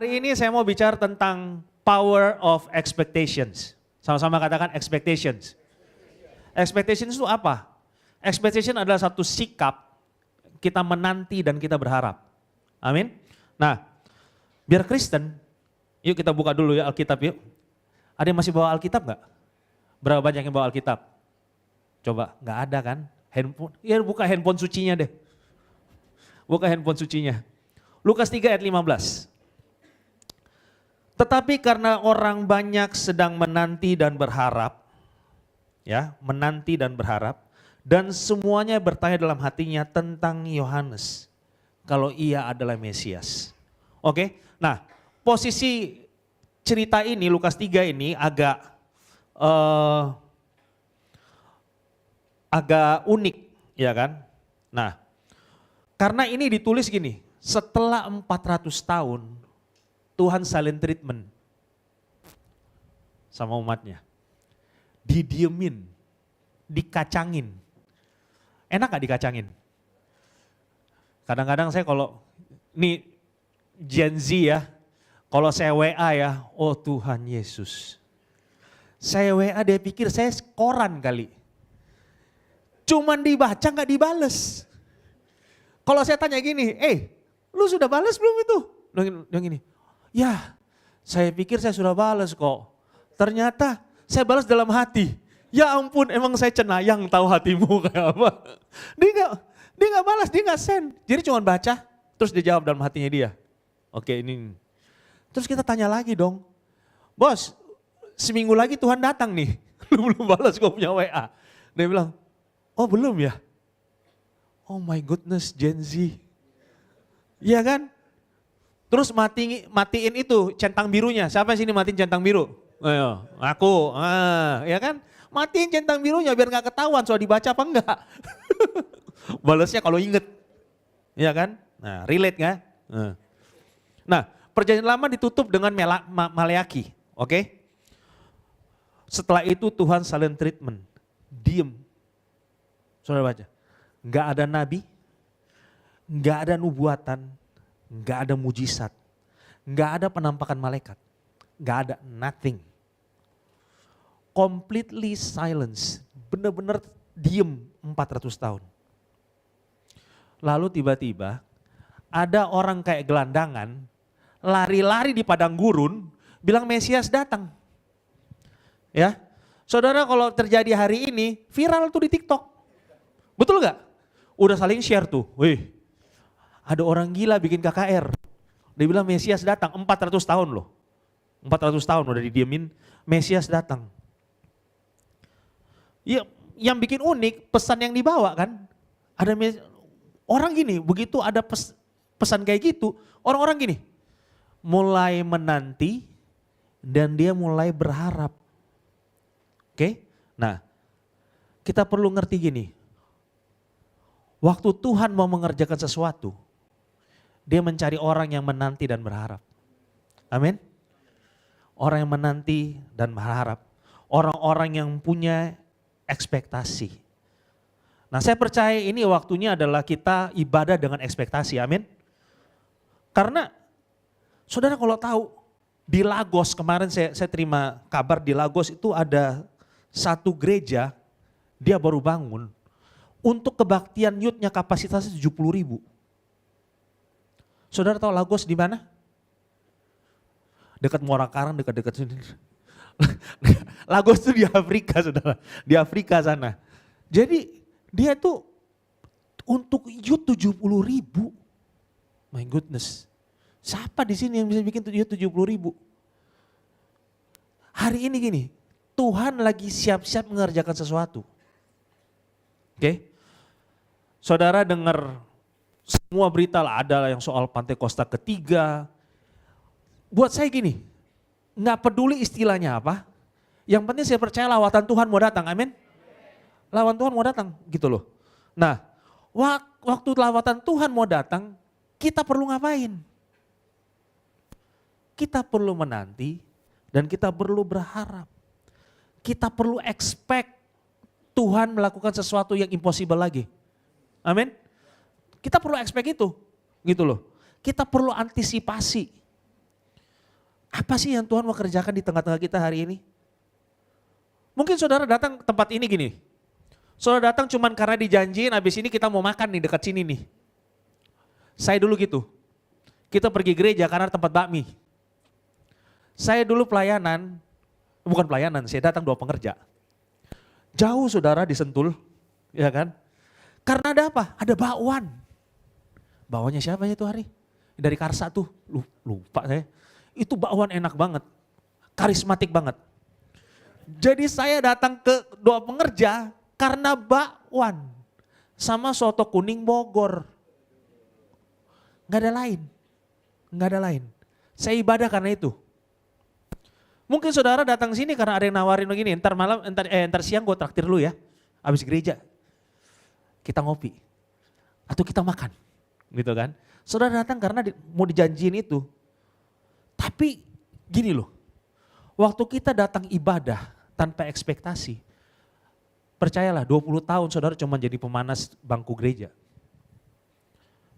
Hari ini saya mau bicara tentang power of expectations. Sama-sama katakan expectations. Expectations itu apa? Expectation adalah satu sikap kita menanti dan kita berharap. Amin. Nah, biar Kristen, yuk kita buka dulu ya Alkitab yuk. Ada yang masih bawa Alkitab nggak? Berapa banyak yang bawa Alkitab? Coba, nggak ada kan? Handphone, ya buka handphone sucinya deh. Buka handphone sucinya. Lukas 3 ayat 15. Tetapi karena orang banyak sedang menanti dan berharap, ya, menanti dan berharap, dan semuanya bertanya dalam hatinya tentang Yohanes, kalau ia adalah Mesias. Oke, nah posisi cerita ini, Lukas 3 ini agak unik, ya kan? Nah, karena ini ditulis gini, setelah 400 tahun, Tuhan silent treatment sama umatnya. Didiemin, dikacangin. Enak gak dikacangin? Kadang-kadang saya kalau, ini Gen Z ya, kalau saya WA ya, oh Tuhan Yesus. Saya WA dia pikir saya koran kali. Cuman dibaca gak dibales. Kalau saya tanya gini, lu sudah balas belum itu? Dia gini, ya, saya pikir saya sudah balas kok. Ternyata saya balas dalam hati. Ya ampun, emang saya cenayang tahu hatimu kayak apa. Dia nggak balas, dia nggak send. Jadi cuma baca, terus dia jawab dalam hatinya dia. Oke ini. Terus kita tanya lagi dong. Bos, seminggu lagi Tuhan datang nih. Lu belum balas gue punya WA. Dia bilang, oh belum ya? Oh my goodness, Gen Z. Iya kan? Terus matiin itu centang birunya. Siapa sini matiin centang biru? Ayo, aku. Ya kan? Matiin centang birunya biar gak ketahuan soal dibaca apa enggak. Balasnya kalau inget. Ya kan? Nah, relate gak? Nah, perjanjian lama ditutup dengan Maleaki. Oke? Setelah itu Tuhan silent treatment. Diem. Saudara baca. Gak ada nabi. Gak ada nubuatan. Gak ada mujizat, gak ada penampakan malaikat, gak ada nothing. Completely silence, benar-benar diem 400 tahun. Lalu tiba-tiba ada orang kayak gelandangan, lari-lari di padang gurun, bilang Mesias datang. Ya, saudara kalau terjadi hari ini, viral tuh di TikTok. Betul gak? Udah saling share tuh, wih. Ada orang gila bikin KKR. Dia bilang Mesias datang, 400 tahun loh. 400 tahun udah didiemin, Mesias datang. Ya, yang bikin unik pesan yang dibawa kan. Ada orang gini, begitu ada pesan kayak gitu, orang-orang gini. Mulai menanti dan dia mulai berharap. Oke? Nah, kita perlu ngerti gini. Waktu Tuhan mau mengerjakan sesuatu, dia mencari orang yang menanti dan berharap. Amin. Orang yang menanti dan berharap. Orang-orang yang punya ekspektasi. Nah saya percaya ini waktunya adalah kita ibadah dengan ekspektasi. Amin. Karena saudara kalau tahu di Lagos kemarin saya terima kabar di Lagos itu ada satu gereja dia baru bangun. Untuk kebaktian youth-nya kapasitasnya 70.000. Saudara tahu Lagos di mana? Dekat Muara Karang, dekat-dekat sini. Lagos itu di Afrika, saudara. Di Afrika sana. Jadi dia tuh untuk youth 70.000. My goodness. Siapa di sini yang bisa bikin youth 70.000? Hari ini gini, Tuhan lagi siap-siap mengerjakan sesuatu. Oke? Saudara dengar semua berita lah, ada yang soal Pantekosta ketiga. Buat saya gini, gak peduli istilahnya apa. Yang penting saya percaya lawatan Tuhan mau datang, amin. Lawatan Tuhan mau datang gitu loh. Nah waktu lawatan Tuhan mau datang, kita perlu ngapain? Kita perlu menanti dan kita perlu berharap. Kita perlu expect Tuhan melakukan sesuatu yang impossible lagi. Amin. Kita perlu expect itu, gitu loh. Kita perlu antisipasi. Apa sih yang Tuhan mau kerjakan di tengah-tengah kita hari ini? Mungkin saudara datang ke tempat ini gini. Saudara datang cuman karena dijanjiin habis ini kita mau makan nih dekat sini nih. Saya dulu gitu. Kita pergi gereja karena tempat bakmi. Saya dulu pelayanan, bukan pelayanan, saya datang 2 pengerja. Jauh saudara di Sentul, ya kan? Karena ada apa? Ada bakwan. Bakwannya siapa ya itu hari? Dari Karsa tuh, lupa saya. Itu bakwan enak banget, karismatik banget. Jadi saya datang ke 2 pengerja karena bakwan sama soto kuning Bogor. Gak ada lain, gak ada lain. Saya ibadah karena itu. Mungkin saudara datang sini karena ada yang nawarin begini, ntar siang gue traktir lu ya, habis gereja. Kita ngopi, atau kita makan, gitu kan. Saudara datang karena mau dijanjiin itu. Tapi gini loh, waktu kita datang ibadah tanpa ekspektasi, percayalah 20 tahun saudara cuma jadi pemanas bangku gereja.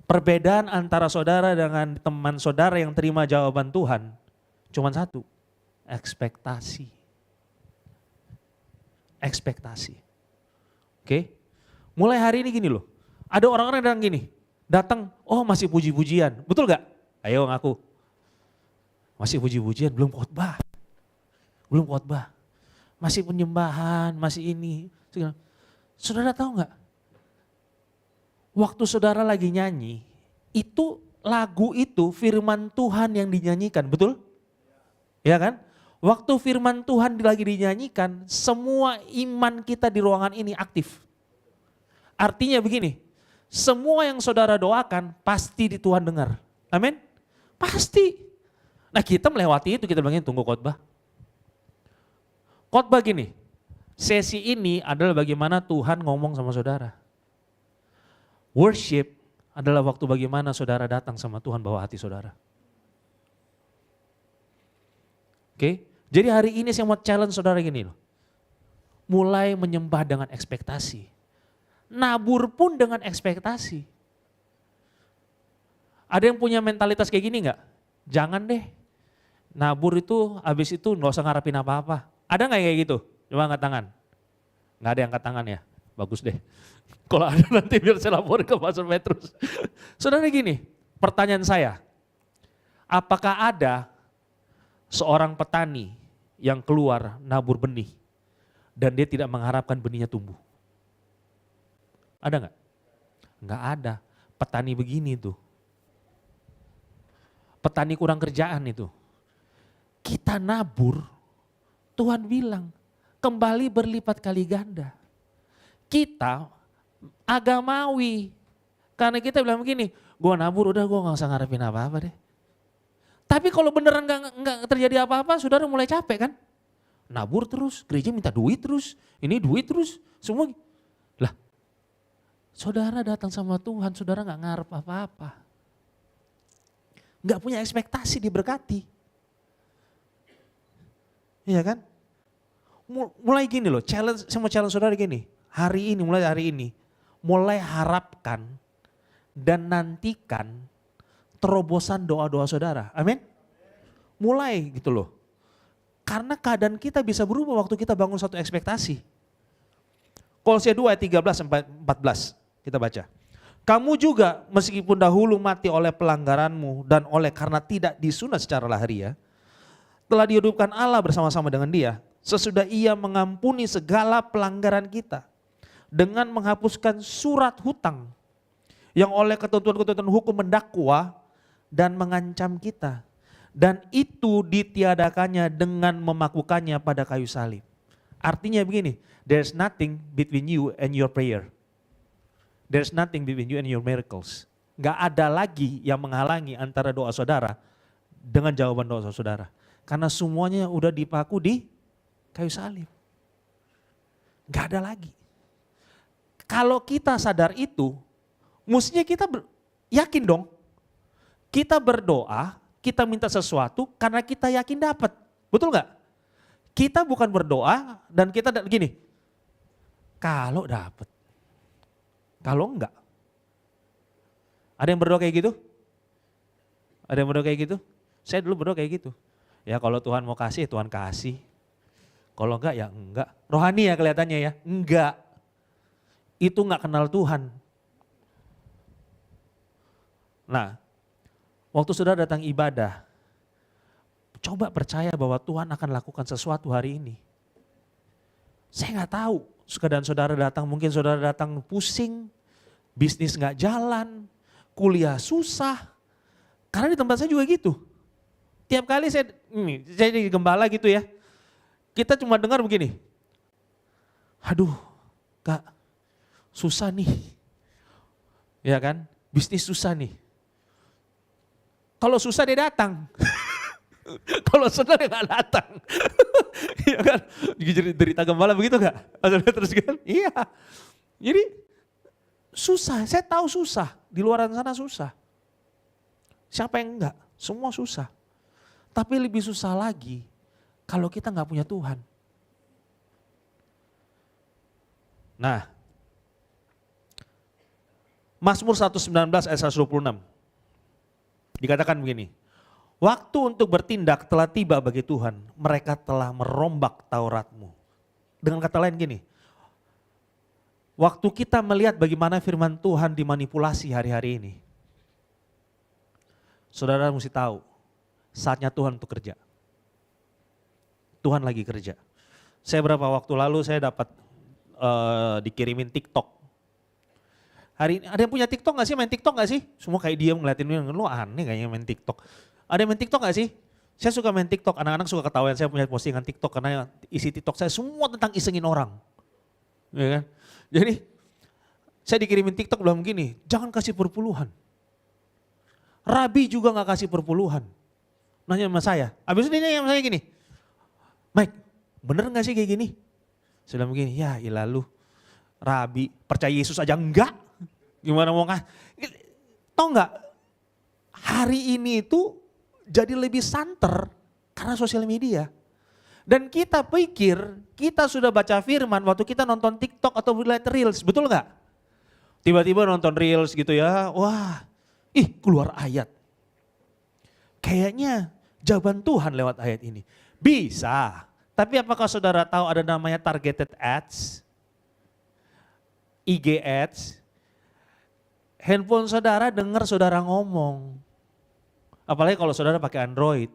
Perbedaan antara saudara dengan teman saudara yang terima jawaban Tuhan cuma satu, ekspektasi. Ekspektasi. Oke? Mulai hari ini gini loh, ada orang-orang yang datang, oh masih puji-pujian, betul gak? Ayo ngaku. Masih puji-pujian, belum khotbah. Belum khotbah. Masih penyembahan, masih ini. Saudara tahu gak? Waktu saudara lagi nyanyi, itu lagu itu firman Tuhan yang dinyanyikan, betul? Ya kan? Waktu firman Tuhan lagi dinyanyikan, semua iman kita di ruangan ini aktif. Artinya begini, semua yang saudara doakan pasti di Tuhan dengar. Amin? Pasti. Nah kita melewati itu, kita bilangin tunggu khotbah. Khotbah gini, sesi ini adalah bagaimana Tuhan ngomong sama saudara. Worship adalah waktu bagaimana saudara datang sama Tuhan bawa hati saudara. Oke, jadi hari ini saya mau challenge saudara gini loh. Mulai menyembah dengan ekspektasi. Nabur pun dengan ekspektasi. Ada yang punya mentalitas kayak gini enggak? Jangan deh. Nabur itu habis itu nggak usah ngarepin apa-apa. Ada nggak kayak gitu? Coba angkat tangan. Nggak ada yang angkat tangan ya? Bagus deh. Kalau ada nanti biar saya laporin ke Pastor Petrus. Saudara gini, pertanyaan saya. Apakah ada seorang petani yang keluar nabur benih dan dia tidak mengharapkan benihnya tumbuh? Ada nggak? Nggak ada. Petani begini tuh. Petani kurang kerjaan itu. Kita nabur, Tuhan bilang kembali berlipat kali ganda. Kita agamawi, karena kita bilang begini, gue nabur udah gue gak usah ngarepin apa-apa deh. Tapi kalau beneran gak terjadi apa-apa, saudara mulai capek kan? Nabur terus, gereja minta duit terus, ini duit terus, semua. Lah, saudara datang sama Tuhan, saudara gak ngarep apa-apa. Gak punya ekspektasi diberkati. Iya kan? Mulai gini loh, challenge, saya mau challenge saudara gini. Mulai hari ini, mulai harapkan dan nantikan terobosan doa-doa saudara. Amin? Mulai gitu loh. Karena keadaan kita bisa berubah waktu kita bangun satu ekspektasi. Kolose 2 ayat 13 sampai 14 kita baca. Kamu juga meskipun dahulu mati oleh pelanggaranmu dan oleh karena tidak disunat secara lahiriah, telah dihidupkan Allah bersama-sama dengan Dia sesudah Ia mengampuni segala pelanggaran kita dengan menghapuskan surat hutang yang oleh ketentuan-ketentuan hukum mendakwa dan mengancam kita, dan itu ditiadakannya dengan memakukannya pada kayu salib. Artinya begini, there's nothing between you and your prayer. There's nothing between you and your miracles. Gak ada lagi yang menghalangi antara doa saudara dengan jawaban doa saudara. Karena semuanya udah dipaku di kayu salib. Gak ada lagi. Kalau kita sadar itu, mestinya kita yakin dong. Kita berdoa, kita minta sesuatu karena kita yakin dapat. Betul gak? Kita bukan berdoa dan kita gini, kalau dapat, kalau enggak. Ada yang berdoa kayak gitu? Ada yang berdoa kayak gitu? Saya dulu berdoa kayak gitu. Ya kalau Tuhan mau kasih, Tuhan kasih. Kalau enggak ya enggak. Rohani ya kelihatannya ya, enggak. Itu enggak kenal Tuhan. Nah, waktu saudara datang ibadah, coba percaya bahwa Tuhan akan lakukan sesuatu hari ini. Saya nggak tahu, keadaan saudara datang, mungkin saudara datang pusing, bisnis nggak jalan, kuliah susah. Karena di tempat saya juga gitu. Tiap kali saya jadi gembala gitu ya, kita cuma dengar begini, aduh Kak, susah nih. Ya kan, bisnis susah nih. Kalau susah dia datang. Kalau senang ya gak datang. Iya kan? Derita gembala begitu gak? Terus kan? Iya. Jadi susah, saya tahu susah. Di luar sana susah. Siapa yang enggak? Semua susah. Tapi lebih susah lagi kalau kita gak punya Tuhan. Nah, Mazmur 119 ayat 126. Dikatakan begini, waktu untuk bertindak telah tiba bagi Tuhan, mereka telah merombak Taurat-Mu. Dengan kata lain gini, waktu kita melihat bagaimana firman Tuhan dimanipulasi hari-hari ini, saudara mesti tahu, saatnya Tuhan untuk kerja. Tuhan lagi kerja. Saya berapa waktu lalu saya dapat dikirimin TikTok. Hari ini, ada yang punya TikTok gak sih? Main TikTok gak sih? Semua kayak dia ngeliatin, lu aneh kayaknya main TikTok. Ada yang main TikTok gak sih? Saya suka main TikTok, anak-anak suka ketahuan saya punya postingan TikTok karena isi TikTok saya semua tentang isengin orang. Ya kan? Jadi saya dikirimin TikTok bilang begini, jangan kasih perpuluhan. Rabi juga gak kasih perpuluhan. Nanya sama saya, abis itu dia nanya sama saya gini, Mike bener gak sih kayak gini? Saya bilang begini, ya ilah lu Rabi percaya Yesus aja enggak. Gimana mau tau nggak? Hari ini itu jadi lebih santer karena sosial media. Dan kita pikir kita sudah baca firman waktu kita nonton TikTok atau lihat Reels, betul nggak? Tiba-tiba nonton Reels gitu ya, wah, keluar ayat. Kayaknya jawaban Tuhan lewat ayat ini. Bisa, tapi apakah saudara tahu ada namanya targeted ads? IG ads? Handphone saudara dengar saudara ngomong. Apalagi kalau saudara pakai Android.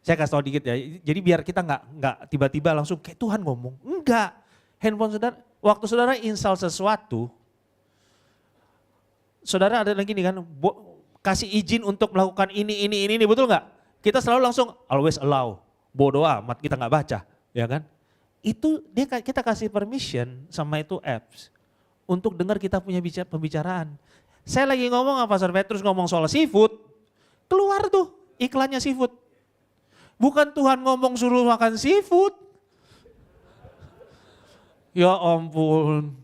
Saya kasih tahu dikit ya. Jadi biar kita nggak tiba-tiba langsung kayak Tuhan ngomong. Enggak. Handphone saudara, waktu saudara install sesuatu, saudara ada lagi nih kan, kasih izin untuk melakukan ini, betul nggak? Kita selalu langsung always allow. Bodoh amat kita nggak baca, ya kan? Itu kita kasih permission sama itu apps. Untuk dengar kita punya pembicaraan. Saya lagi ngomong sama Pastor Petrus ngomong soal seafood, keluar tuh iklannya seafood. Bukan Tuhan ngomong suruh makan seafood. Ya ampun.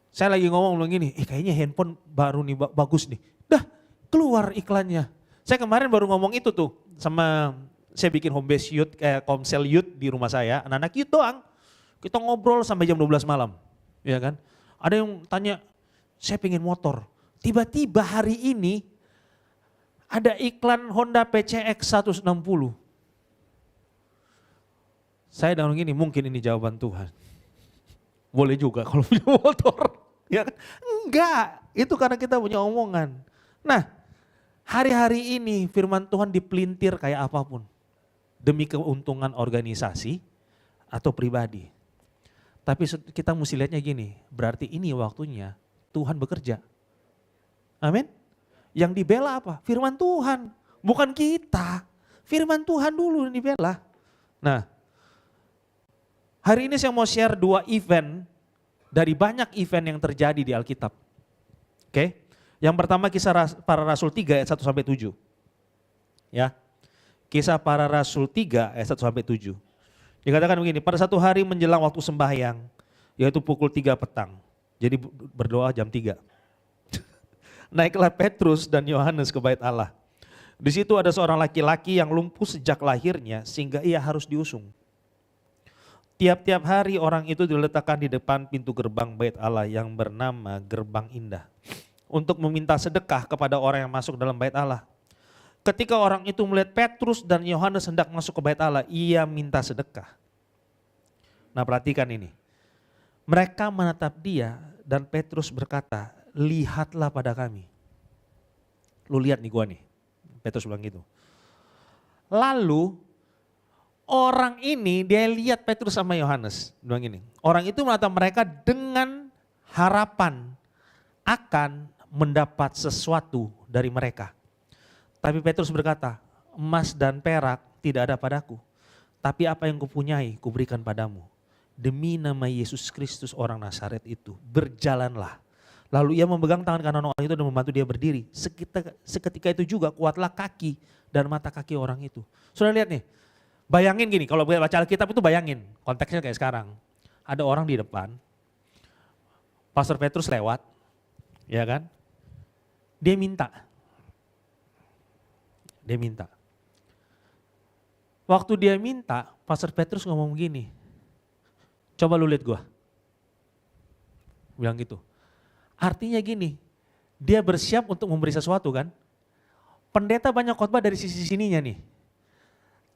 Saya lagi ngomong gini, kayaknya handphone baru nih bagus nih. Dah keluar iklannya. Saya kemarin baru ngomong itu tuh sama, saya bikin home base youth, komsel youth di rumah saya, anak-anak youth doang. Kita ngobrol sampai jam 12 malam. Ya kan? Ada yang tanya, saya pengen motor. Tiba-tiba hari ini ada iklan Honda PCX 160. Saya bilang gini, mungkin ini jawaban Tuhan. Boleh juga kalau punya motor. Ya kan? Enggak, itu karena kita punya omongan. Nah, hari-hari ini firman Tuhan dipelintir kayak apapun. Demi keuntungan organisasi atau pribadi. Tapi kita mesti lihatnya gini, berarti ini waktunya Tuhan bekerja. Amin. Yang dibela apa? Firman Tuhan, bukan kita. Firman Tuhan dulu yang dibela. Nah, hari ini saya mau share 2 event dari banyak event yang terjadi di Alkitab. Oke. Yang pertama Kisah Para Rasul 3 ayat 1 sampai 7. Ya. Kisah Para Rasul 3 ayat 1 sampai 7. Dikatakan begini, pada satu hari menjelang waktu sembahyang, yaitu pukul 3 petang. Jadi berdoa jam 3. Naiklah Petrus dan Yohanes ke bait Allah. Di situ ada seorang laki-laki yang lumpuh sejak lahirnya sehingga ia harus diusung. Tiap-tiap hari orang itu diletakkan di depan pintu gerbang bait Allah yang bernama Gerbang Indah untuk meminta sedekah kepada orang yang masuk dalam bait Allah. ketika orang itu melihat Petrus dan Yohanes hendak masuk ke bait Allah, ia minta sedekah. Nah perhatikan ini. Mereka menatap dia dan Petrus berkata, lihatlah pada kami. Lu lihat nih gua nih. Petrus bilang gitu. Lalu orang ini dia lihat Petrus sama Yohanes. Bilang gini, orang itu menatap mereka dengan harapan akan mendapat sesuatu dari mereka. Tapi Petrus berkata, emas dan perak tidak ada padaku. Tapi apa yang kupunyai kuberikan padamu. Demi nama Yesus Kristus orang Nazaret itu, berjalanlah. Lalu ia memegang tangan kanan orang itu dan membantu dia berdiri. Seketika itu juga kuatlah kaki dan mata kaki orang itu. Sudah lihat nih, bayangin gini, kalau baca Alkitab itu bayangin, konteksnya kayak sekarang. Ada orang di depan, Pastor Petrus lewat, ya kan? Dia minta. Waktu dia minta, Pastor Petrus ngomong gini, coba lu lihat gua. Bilang gitu. Artinya gini, dia bersiap untuk memberi sesuatu kan. Pendeta banyak khotbah dari sisi sininya nih.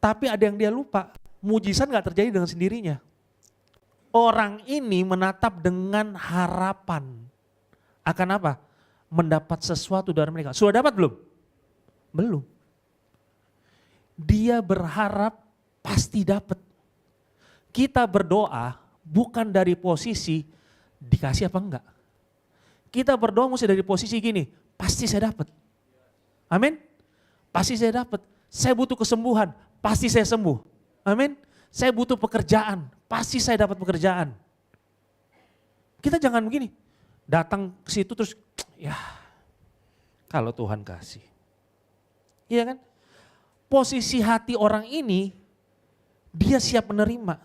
Tapi ada yang dia lupa, mujizat gak terjadi dengan sendirinya. Orang ini menatap dengan harapan. Akan apa? Mendapat sesuatu dari mereka. Sudah dapat belum? Belum. Dia berharap pasti dapat. Kita berdoa bukan dari posisi dikasih apa enggak. Kita berdoa mesti dari posisi gini, pasti saya dapat. Amin. Pasti saya dapat. Saya butuh kesembuhan, pasti saya sembuh. Amin. Saya butuh pekerjaan, pasti saya dapat pekerjaan. Kita jangan begini, datang ke situ terus ya kalau Tuhan kasih. Iya kan? Posisi hati orang ini, dia siap menerima.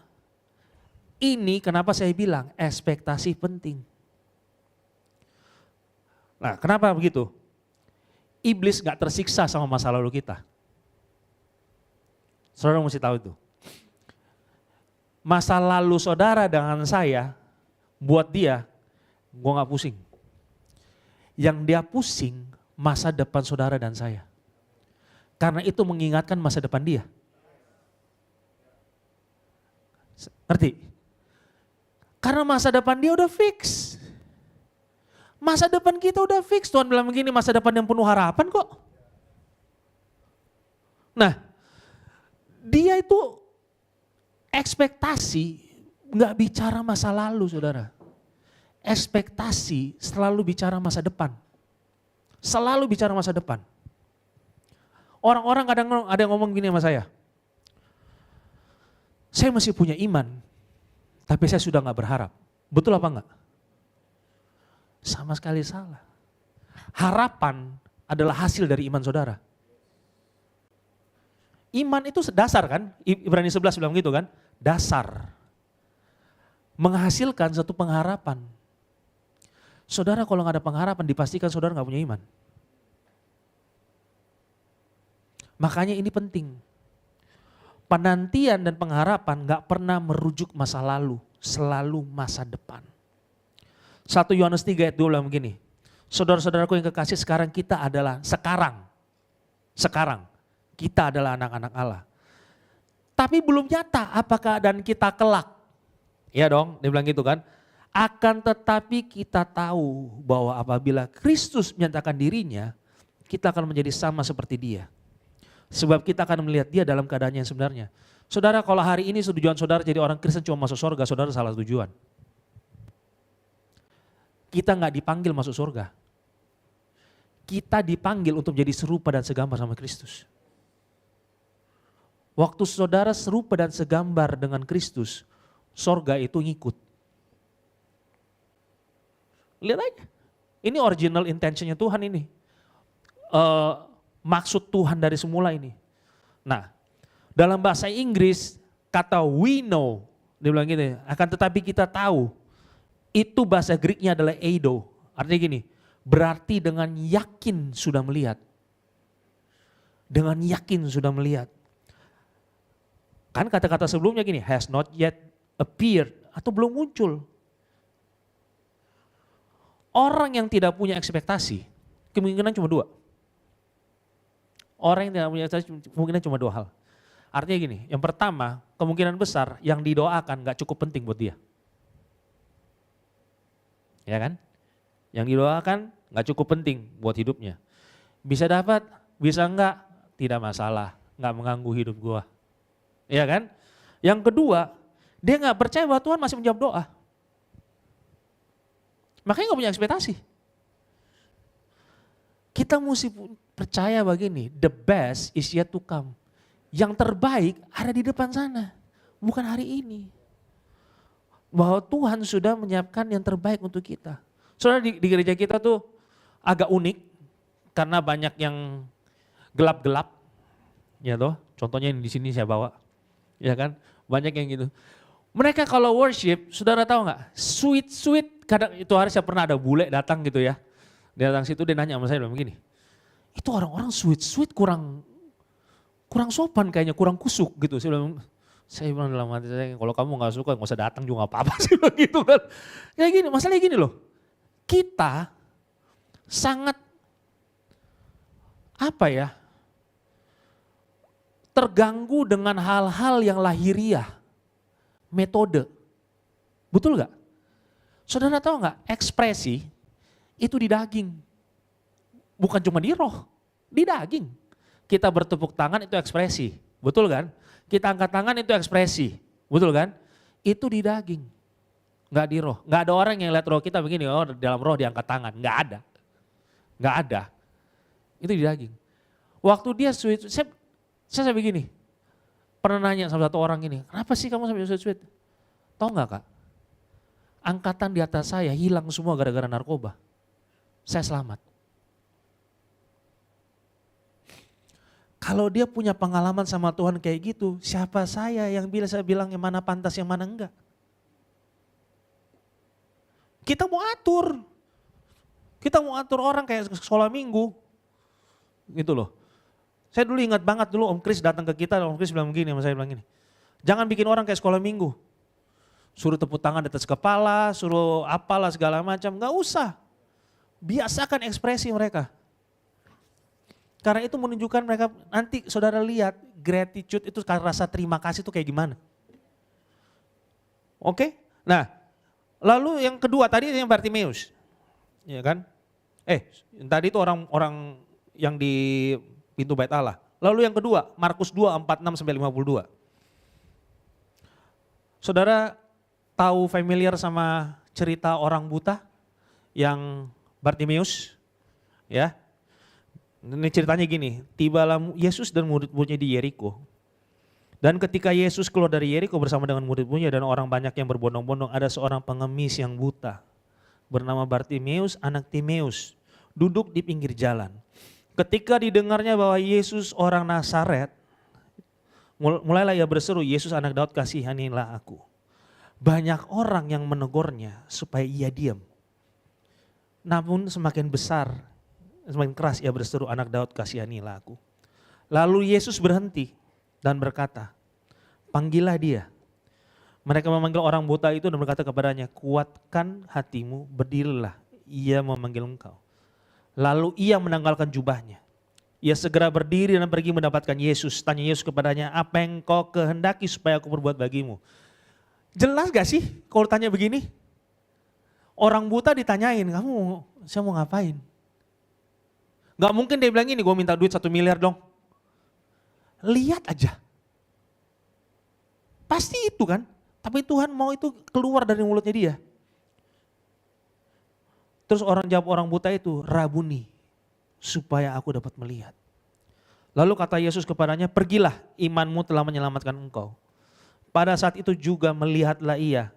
Ini kenapa saya bilang ekspektasi penting. Nah kenapa begitu? Iblis gak tersiksa sama masa lalu kita. Saudara mesti tahu itu. Masa lalu saudara dengan saya, buat dia, gue gak pusing. Yang dia pusing masa depan saudara dan saya. Karena itu mengingatkan masa depan dia. Ngerti? Karena masa depan dia udah fix. Masa depan kita udah fix. Tuhan bilang begini, masa depan yang penuh harapan kok. Nah, dia itu ekspektasi nggak bicara masa lalu saudara. Ekspektasi selalu bicara masa depan. Selalu bicara masa depan. Orang-orang kadang ada yang ngomong gini sama saya masih punya iman, tapi saya sudah gak berharap. Betul apa enggak? Sama sekali salah. Harapan adalah hasil dari iman saudara. Iman itu dasar kan, Ibrani 11 bilang gitu kan, dasar. Menghasilkan satu pengharapan. Saudara kalau gak ada pengharapan dipastikan saudara gak punya iman. Makanya ini penting. Penantian dan pengharapan gak pernah merujuk masa lalu, selalu masa depan. 1 Yohanes 3 ayat 2 bilang begini, saudara-saudaraku yang kekasih sekarang kita adalah, sekarang kita adalah anak-anak Allah. Tapi belum nyata apa keadaan kita kelak. Iya dong, dia bilang gitu kan. Akan tetapi kita tahu bahwa apabila Kristus menyatakan dirinya, kita akan menjadi sama seperti dia. Sebab kita akan melihat dia dalam keadaannya yang sebenarnya. Saudara kalau hari ini tujuan saudara jadi orang Kristen cuma masuk surga, saudara salah tujuan. Kita gak dipanggil masuk surga. Kita dipanggil untuk menjadi serupa dan segambar sama Kristus. Waktu saudara serupa dan segambar dengan Kristus, surga itu ngikut. Lihat aja, ini original intentionnya Tuhan ini. Maksud Tuhan dari semula ini. Nah, dalam bahasa Inggris kata we know, dia bilang gini, akan tetapi kita tahu, itu bahasa Greeknya adalah eido. Artinya gini, berarti dengan yakin sudah melihat. Dengan yakin sudah melihat. Kan kata-kata sebelumnya gini, has not yet appeared, atau belum muncul. Orang yang tidak punya ekspektasi, kemungkinan cuma dua. Orang yang tidak punya ekspektasi kemungkinan cuma dua hal. Artinya gini, yang pertama kemungkinan besar yang didoakan gak cukup penting buat dia. Ya kan? Yang didoakan gak cukup penting buat hidupnya. Bisa dapat, bisa enggak, tidak masalah, gak mengganggu hidup gua. Ya kan? Yang kedua, dia gak percaya bahwa Tuhan masih menjawab doa. Makanya gak punya ekspektasi. Kita mesti percaya begini, the best is yet to come. Yang terbaik ada di depan sana, bukan hari ini. Bahwa Tuhan sudah menyiapkan yang terbaik untuk kita. Saudara, di gereja kita tuh agak unik, karena banyak yang gelap-gelap. Ya toh, contohnya yang di sini saya bawa. Ya kan, banyak yang gitu. Mereka kalau worship, saudara tahu nggak? Sweet, kadang itu hari saya pernah ada bule datang gitu ya. Dia datang situ, dia nanya sama saya bilang begini, itu orang-orang sweet kurang sopan kayaknya, kurang kusuk gitu. Saya bilang dalam hati saya, kalau kamu gak suka gak usah datang juga gak apa-apa sih gitu kan. Kayak gini, masalahnya gini loh, kita sangat terganggu dengan hal-hal yang lahiriah, metode. Betul gak? Saudara tahu gak, ekspresi itu di daging. Bukan cuma di roh, di daging. Kita bertepuk tangan itu ekspresi, betul kan? Kita angkat tangan itu ekspresi, betul kan? Itu di daging, nggak di roh. Nggak ada orang yang lihat roh kita begini, oh dalam roh diangkat tangan, nggak ada. Nggak ada, itu di daging. Waktu dia sweet, saya begini, pernah nanya sama satu orang ini, kenapa sih kamu sampai sweet? Tahu nggak kak? Angkatan di atas saya hilang semua gara-gara narkoba. Saya selamat. Kalau dia punya pengalaman sama Tuhan kayak gitu, siapa saya yang bisa bilang yang mana pantas, yang mana enggak? Kita mau atur orang kayak sekolah minggu, gitu loh. Saya dulu ingat banget dulu Om Kris datang ke kita, Om Kris bilang begini sama saya, bilang gini, jangan bikin orang kayak sekolah minggu. Suruh tepuk tangan di atas kepala, suruh apalah segala macam, enggak usah. Biasakan ekspresi mereka. Karena itu menunjukkan mereka, nanti saudara lihat gratitude itu rasa terima kasih itu kayak gimana. Oke? Nah, lalu yang kedua tadi yang Bartimeus. Ya kan? Tadi itu orang yang di pintu bait Allah. Lalu yang kedua, Markus 2, 46 sampai 52. Saudara tahu familiar sama cerita orang buta yang Bartimeus? Ya. Ini ceritanya gini, tibalah Yesus dan murid-muridnya di Yeriko. Dan ketika Yesus keluar dari Yeriko bersama dengan murid-muridnya dan orang banyak yang berbondong-bondong, ada seorang pengemis yang buta bernama Bartimeus, anak Timeus, duduk di pinggir jalan. Ketika didengarnya bahwa Yesus orang Nazaret, mulailah ia berseru, Yesus anak Daud kasihanilah aku. Banyak orang yang menegurnya supaya ia diam. Namun semakin besar, semakin keras ia berseru, anak Daud kasihanilah aku. Lalu Yesus berhenti dan berkata, panggillah dia. Mereka memanggil orang buta itu dan berkata kepadanya, kuatkan hatimu, berdirilah, ia memanggil engkau. Lalu ia menanggalkan jubahnya. Ia segera berdiri dan pergi mendapatkan Yesus. Tanya Yesus kepadanya, apa yang kau kehendaki supaya aku berbuat bagimu? Jelas gak sih kalau tanya begini? Orang buta ditanyain, saya mau ngapain? Gak mungkin dia bilang ini, gue minta duit 1 miliar dong. Lihat aja. Pasti itu kan, tapi Tuhan mau itu keluar dari mulutnya dia. Terus orang jawab orang buta itu, Rabuni, supaya aku dapat melihat. Lalu kata Yesus kepadanya, pergilah, imanmu telah menyelamatkan engkau. Pada saat itu juga melihatlah ia,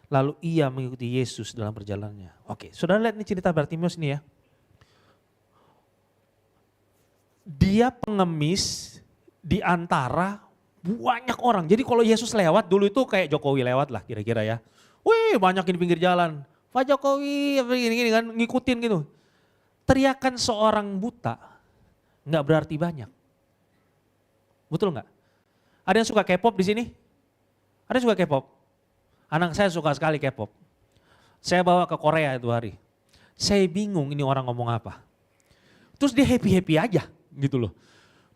lalu ia mengikuti Yesus dalam perjalanannya. Oke, saudara lihat ini cerita Bartimeus ini ya. Dia pengemis di antara banyak orang. Jadi kalau Yesus lewat dulu itu kayak Jokowi lewat lah kira-kira ya. Wih banyak di pinggir jalan. Pak Jokowi gini-gini kan ngikutin gitu. Teriakan seorang buta nggak berarti banyak. Betul nggak? Ada yang suka K-pop di sini? Ada yang suka K-pop? Anak saya suka sekali K-pop. Saya bawa ke Korea itu hari. Saya bingung ini orang ngomong apa. Terus dia happy-happy aja gitu loh.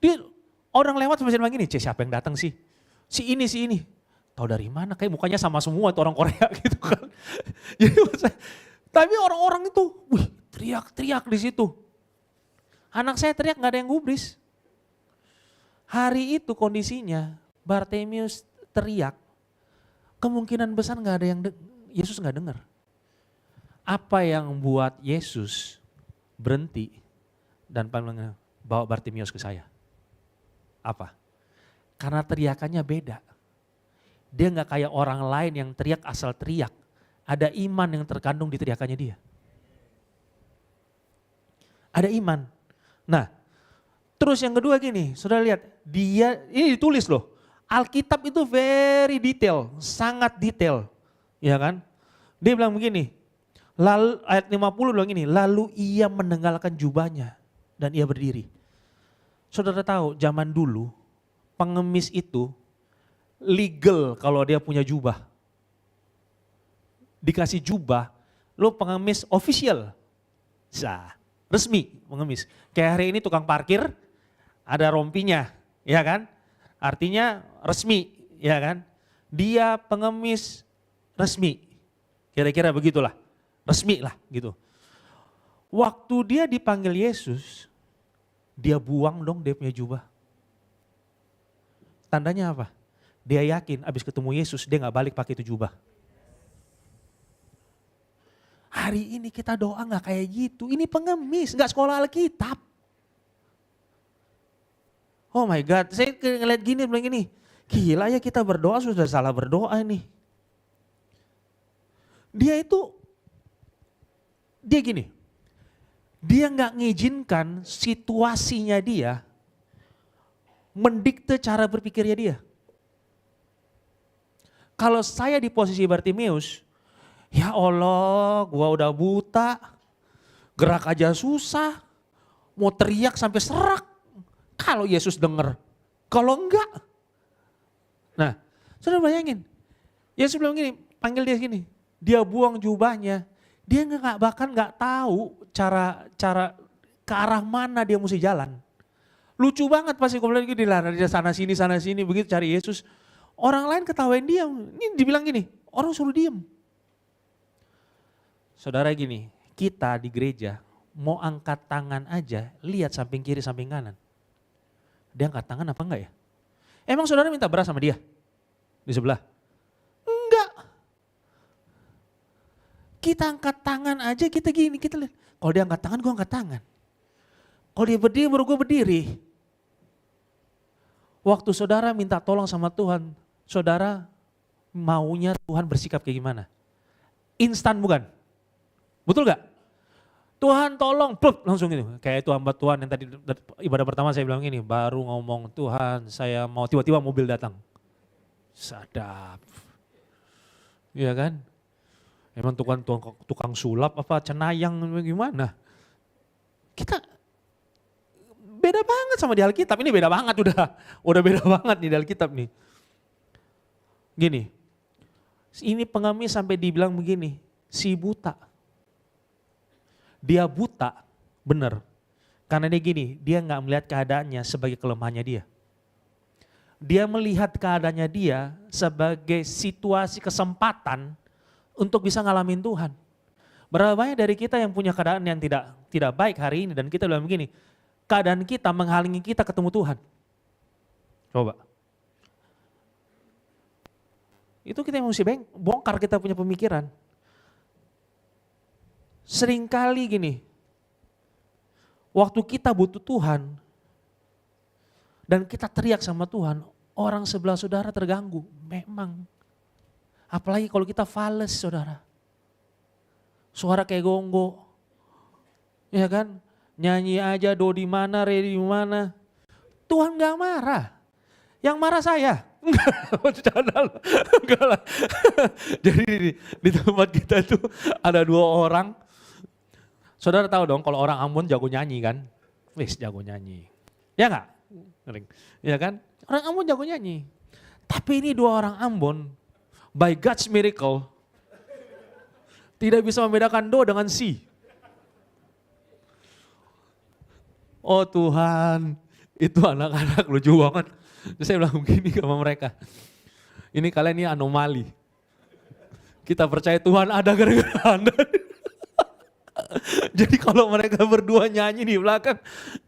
Dia orang lewat sampai bilang gini, siapa yang datang sih? Si ini. Tahu dari mana? Kayak mukanya sama semua tuh orang Korea gitu kan. Jadi tapi orang-orang itu, wih, teriak-teriak di situ. Anak saya teriak nggak ada yang gubris. Hari itu kondisinya Bartimeus teriak, kemungkinan besar nggak ada yang Yesus nggak dengar. Apa yang buat Yesus berhenti dan bawa Bartimeus ke saya? Apa? Karena teriakannya beda. Dia nggak kayak orang lain yang teriak asal teriak. Ada iman yang terkandung di teriakannya dia. Ada iman. Nah, terus yang kedua gini, saudara lihat, dia ini ditulis loh. Alkitab itu very detail, sangat detail, ya kan? Dia bilang begini, lalu ayat 50 bilang gini, lalu ia menenggalkan jubahnya dan ia berdiri. Saudara tahu zaman dulu pengemis itu legal kalau dia punya jubah. Dikasih jubah, lo pengemis official, resmi pengemis. Kayak hari ini tukang parkir ada rompinya, ya kan? Artinya resmi, ya kan? Dia pengemis resmi, kira-kira begitulah, resmi lah gitu. Waktu dia dipanggil Yesus, dia buang dong dia punya jubah. Tandanya apa? Dia yakin abis ketemu Yesus dia gak balik pakai itu jubah. Hari ini kita doa gak kayak gitu, ini pengemis, gak sekolah Alkitab. Oh my God, saya ngeliat gini, bilang gini, gila ya kita berdoa sudah salah berdoa nih. Dia gini, dia gak ngizinkan situasinya dia mendikte cara berpikirnya dia. Kalau saya di posisi Bartimeus, ya Allah gua udah buta, gerak aja susah, mau teriak sampai serak. Kalau Yesus dengar, kalau enggak. Nah, saudara bayangin, Yesus bilang gini, panggil dia gini, dia buang jubahnya, dia bahkan nggak tahu cara ke arah mana dia mesti jalan. Lucu banget pasti kalau lagi di sana sini, begitu cari Yesus. Orang lain ketawain dia, ini dibilang gini, orang suruh diem. Saudara gini, kita di gereja mau angkat tangan aja, lihat samping kiri samping kanan. Dia angkat tangan apa enggak ya? Emang saudara minta beras sama dia? Di sebelah? Enggak. Kita angkat tangan aja kita gini, kita lihat. Kalau dia angkat tangan, gue angkat tangan. Kalau dia berdiri, baru gue berdiri. Waktu saudara minta tolong sama Tuhan, saudara maunya Tuhan bersikap kayak gimana? Instan bukan? Betul gak? Tuhan tolong, pluk, langsung gitu. Kayak itu hamba Tuhan yang tadi ibadah pertama saya bilang ini, baru ngomong Tuhan saya mau, tiba-tiba mobil datang. Sadap. Iya kan? Emang tukang sulap apa cenayang gimana? Kita beda banget sama di Alkitab, ini beda banget udah beda banget nih di Alkitab nih. Gini, ini pengemis sampai dibilang begini, si buta. Dia buta, benar. Karena dia gini, dia gak melihat keadaannya sebagai kelemahannya dia. Dia melihat keadaannya dia sebagai situasi kesempatan untuk bisa ngalamin Tuhan. Berapa banyak dari kita yang punya keadaan yang tidak baik hari ini dan kita bilang begini, keadaan kita menghalangi kita ketemu Tuhan. Coba. Itu kita yang mesti bongkar kita punya pemikiran. Seringkali gini, waktu kita butuh Tuhan dan kita teriak sama Tuhan, orang sebelah saudara terganggu, memang. Apalagi kalau kita fales saudara, suara kayak gonggo, ya kan? Nyanyi aja do di mana, re di mana. Tuhan gak marah, yang marah saya. Enggak lah. Jadi di tempat kita itu ada 2 orang. Saudara tahu dong kalau orang Ambon jago nyanyi kan? Wis jago nyanyi. Ya enggak? Ya kan? Orang Ambon jago nyanyi. Tapi ini 2 orang Ambon, by God's miracle, tidak bisa membedakan do dengan si. Oh Tuhan, Itu anak-anak lucu banget. Terus saya bilang begini sama mereka, ini kalian ini anomali. Kita percaya Tuhan ada gara-gara Anda. Jadi kalau mereka berdua nyanyi di belakang,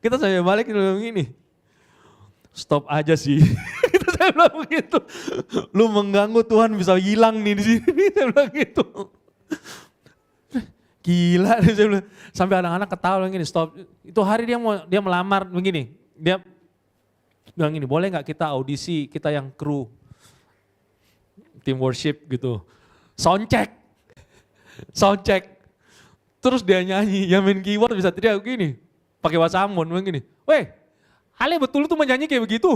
kita sampai balik bilang gini, stop aja sih. Kita saya bilang begitu. Lu mengganggu Tuhan bisa hilang nih di sini. Saya bilang gitu. Gila, saya bilang. Sampai anak-anak ketawa bilang gini, stop. Itu hari dia melamar begini. Dia bilang gini, boleh nggak kita audisi, kita yang kru, tim worship gitu. Sound check. Terus dia nyanyi, yang main keyboard bisa teriak gini, pakai wasamon begini. Weh, Ale betul tuh menyanyi kayak begitu.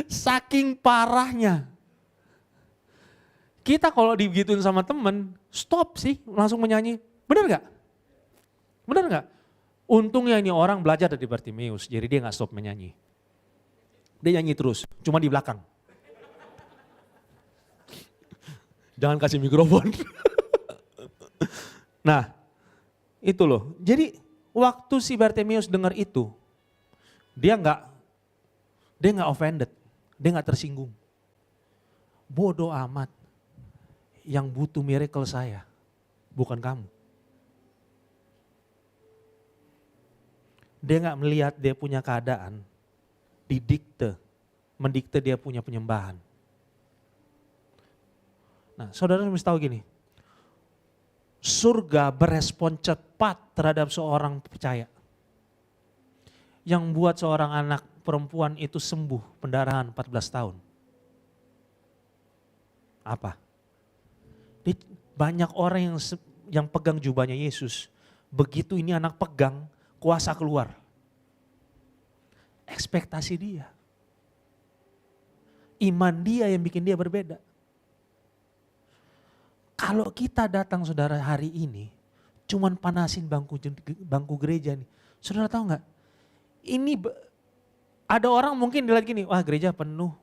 Saking parahnya. Kita kalau digituin sama temen, stop sih langsung menyanyi. Bener gak? Untungnya ini orang belajar dari Bartimeus, jadi dia gak stop menyanyi. Dia nyanyi terus, cuma di belakang. Jangan kasih mikrofon. Nah, itu loh. Jadi waktu si Bartimeus dengar itu, dia nggak offended, dia nggak tersinggung. Bodoh amat, yang butuh miracle saya, bukan kamu. Dia nggak melihat dia punya keadaan, mendikte dia punya penyembahan. Nah, saudara mesti tahu gini, surga berespon cepat terhadap seorang percaya. Yang buat seorang anak perempuan itu sembuh pendarahan 14 tahun. Apa? Banyak orang yang pegang jubahnya Yesus. Begitu ini anak pegang, kuasa keluar. Ekspektasi dia. Iman dia yang bikin dia berbeda. Kalau kita datang saudara hari ini, cuman panasin bangku gereja nih. Saudara tahu nggak? Ini ada orang mungkin dilihat gini, wah gereja penuh,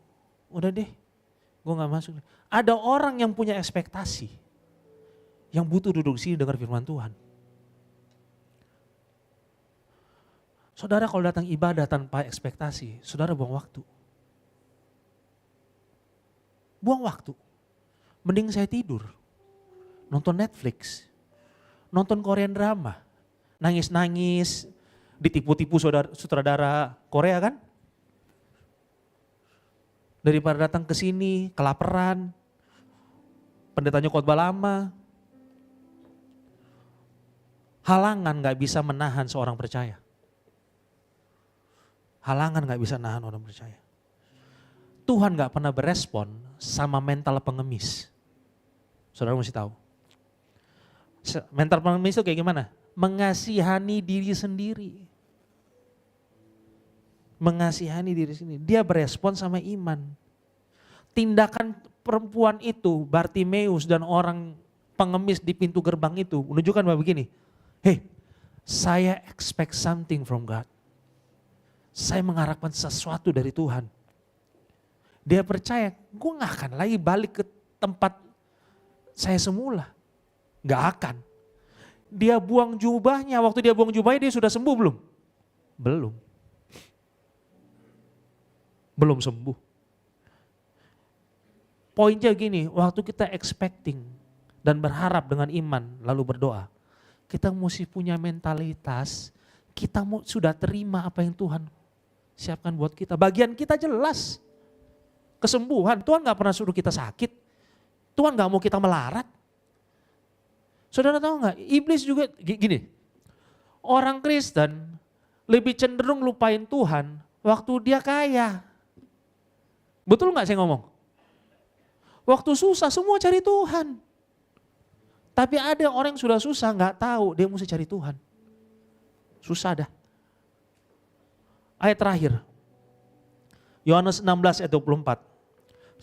udah deh, gue nggak masuk. Ada orang yang punya ekspektasi, yang butuh duduk sini dengar firman Tuhan. Saudara kalau datang ibadah tanpa ekspektasi, saudara buang waktu. Buang waktu. Mending saya tidur. Nonton Netflix, nonton Korean drama, nangis-nangis, ditipu-tipu sutradara Korea kan? Daripada datang ke sini, kelaparan, pendetanya khotbah lama. Halangan gak bisa menahan seorang percaya. Halangan gak bisa menahan orang percaya. Tuhan gak pernah berespon sama mental pengemis. Saudara mesti tahu. Mental pengemis itu kayak gimana? Mengasihani diri sendiri. Mengasihani diri sendiri. Dia berespon sama iman. Tindakan perempuan itu, Bartimeus dan orang pengemis di pintu gerbang itu menunjukkan bahwa begini. Hey, saya expect something from God. Saya mengharapkan sesuatu dari Tuhan. Dia percaya, gue gak akan lagi balik ke tempat saya semula. Gak akan. Dia buang jubahnya, waktu dia buang jubahnya dia sudah sembuh belum? Belum. Belum sembuh. Poinnya gini, waktu kita expecting dan berharap dengan iman lalu berdoa, kita mesti punya mentalitas, kita sudah terima apa yang Tuhan siapkan buat kita. Bagian kita jelas, kesembuhan. Tuhan gak pernah suruh kita sakit, Tuhan gak mau kita melarat. Saudara tahu nggak? Iblis juga gini. Orang Kristen lebih cenderung lupain Tuhan waktu dia kaya. Betul nggak saya ngomong? Waktu susah semua cari Tuhan. Tapi ada orang yang sudah susah nggak tahu dia mesti cari Tuhan. Susah dah. Ayat terakhir. Yohanes 16 ayat 24.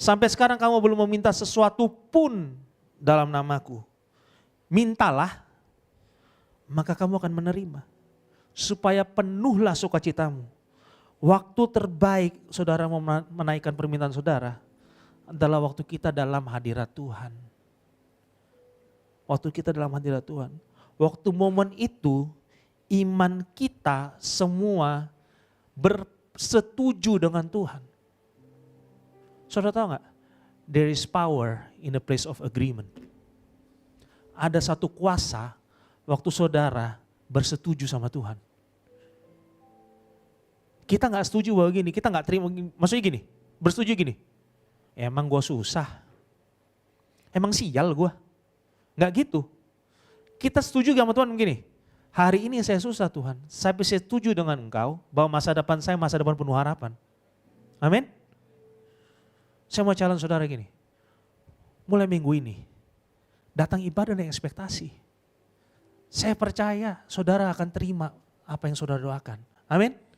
Sampai sekarang kamu belum meminta sesuatu pun dalam namaku. Mintalah, maka kamu akan menerima. Supaya penuhlah sukacitamu. Waktu terbaik saudara mau menaikkan permintaan saudara adalah waktu kita dalam hadirat Tuhan. Waktu kita dalam hadirat Tuhan. Waktu momen itu iman kita semua bersetuju dengan Tuhan. Saudara tahu nggak? There is power in the place of agreement. Ada satu kuasa waktu saudara bersetuju sama Tuhan. Kita nggak setuju bahwa gini, kita nggak terima, maksudnya gini, bersetuju gini. Emang gue susah, emang sial gue, nggak gitu. Kita setuju sama Tuhan begini, hari ini saya susah Tuhan, saya setuju dengan Engkau bahwa masa depan saya masa depan penuh harapan. Amin. Saya mau challenge saudara gini, mulai minggu ini, datang ibadah dengan ekspektasi. Saya percaya saudara akan terima apa yang saudara doakan. Amin.